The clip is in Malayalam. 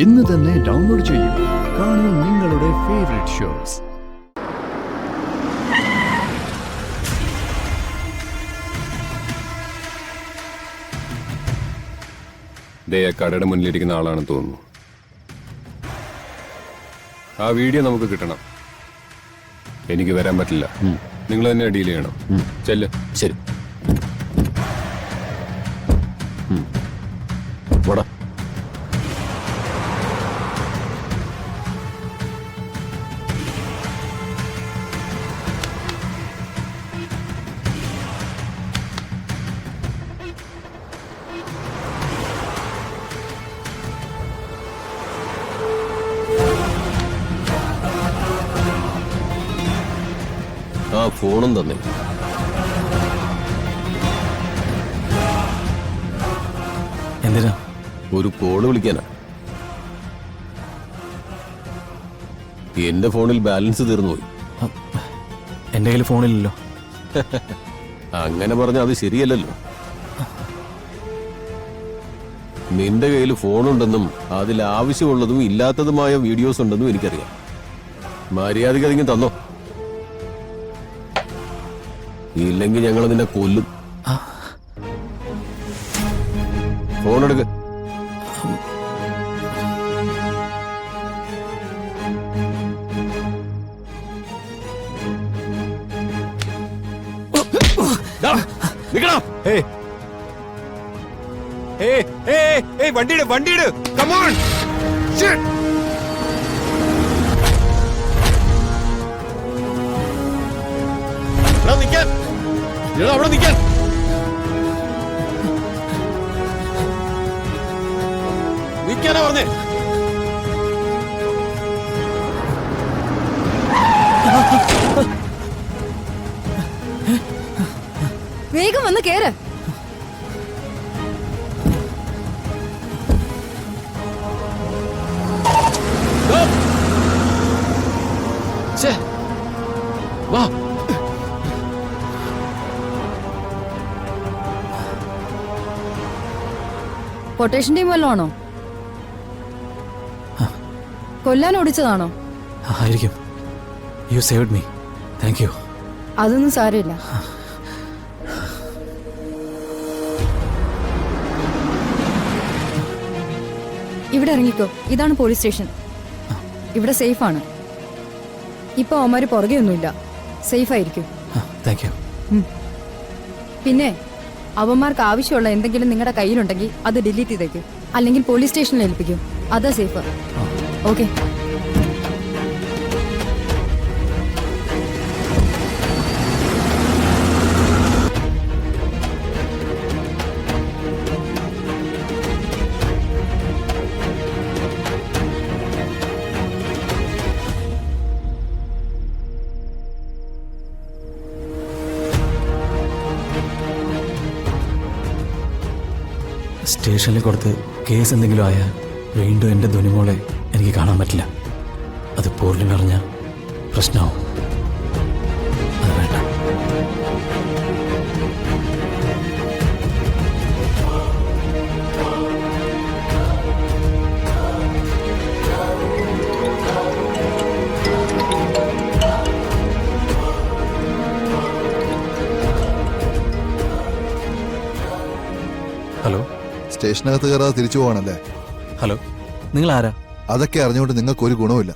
ഇന്ന് തന്നെ ഡൗൺലോഡ് ചെയ്യൂ. കാണൂ നിങ്ങളുടെ ഫേവറേറ്റ് ഷോസ്. കടയുടെ മുന്നിലിരിക്കുന്ന ആളാണെന്ന് തോന്നുന്നു. ആ വീഡിയോ നമുക്ക് കിട്ടണം. എനിക്ക് വരാൻ പറ്റില്ല. നിങ്ങൾ തന്നെ ഡീൽ ചെയ്യണം. ചെല്ല്. ശരി. വടാ. ആ ഫോണും തന്നെ. എന്തിനാ? ഒരു കോള് വിളിക്കാനാ. എന്റെ ഫോണിൽ ബാലൻസ് തീർന്നുപോയി. എന്റെ കയ്യിൽ ഫോണില്ലല്ലോ. അങ്ങനെ പറഞ്ഞ അത് ശരിയല്ലല്ലോ. നിന്റെ കയ്യിൽ ഫോണുണ്ടെന്നും അതിൽ ആവശ്യമുള്ളതും ഇല്ലാത്തതുമായ വീഡിയോസ് ഉണ്ടെന്നും എനിക്കറിയാം. മര്യാദയ്ക്ക് അതിങ്ങനെ തന്നോ, ഇല്ലെങ്കിൽ ഞങ്ങൾ നിന്നെ കൊല്ലും. ഫോണെടുക്ക്. വണ്ടിയിട്. കമോൺ. അവിടെ നിൽക്കാൻ. നിൽക്കാനാ പറഞ്ഞേ. വേഗം വന്ന് കേറ്. വാ. കൊട്ടേഷൻ ടീം വല്ലതും ആണോ? കൊല്ലാൻ ഓടിച്ചതാണോ? ആയിരിക്കും. U saved me. Thank you. അതൊന്നും സാരമില്ല. ഇവിടെ ഇറങ്ങിക്കോ. ഇതാണ് പോലീസ് സ്റ്റേഷൻ. ഇവിടെ സേഫ് ആണ്. ഇപ്പൊ അവന്മാര് പുറകെ ഒന്നുമില്ല. സേഫ് ആയിരിക്കും. Thank you. പിന്നെ അവന്മാർക്ക് ആവശ്യമുള്ള എന്തെങ്കിലും നിങ്ങളുടെ കയ്യിലുണ്ടെങ്കിൽ അത് ഡിലീറ്റ് ചെയ്തേക്കും. അല്ലെങ്കിൽ പോലീസ് സ്റ്റേഷനിൽ ഏൽപ്പിക്കും. അതാ സേഫ്. ഓക്കെ. സ്റ്റേഷനിൽ കൊടുത്ത് കേസ് എന്തെങ്കിലും ആയാൽ വീണ്ടും എൻ്റെ ധ്വനിമോളെ എനിക്ക് കാണാൻ പറ്റില്ല. അത് പൂർണ്ണിമറിഞ്ഞ പ്രശ്നമാവും. അത് വേണ്ട. ഹലോ. സ്റ്റേഷനകത്ത് കയറാതെ തിരിച്ചു പോവാണല്ലേ? ഹലോ, നിങ്ങൾ ആരാ? അതൊക്കെ അറിഞ്ഞുകൊണ്ട് നിങ്ങൾക്ക് ഒരു ഗുണവുമില്ല.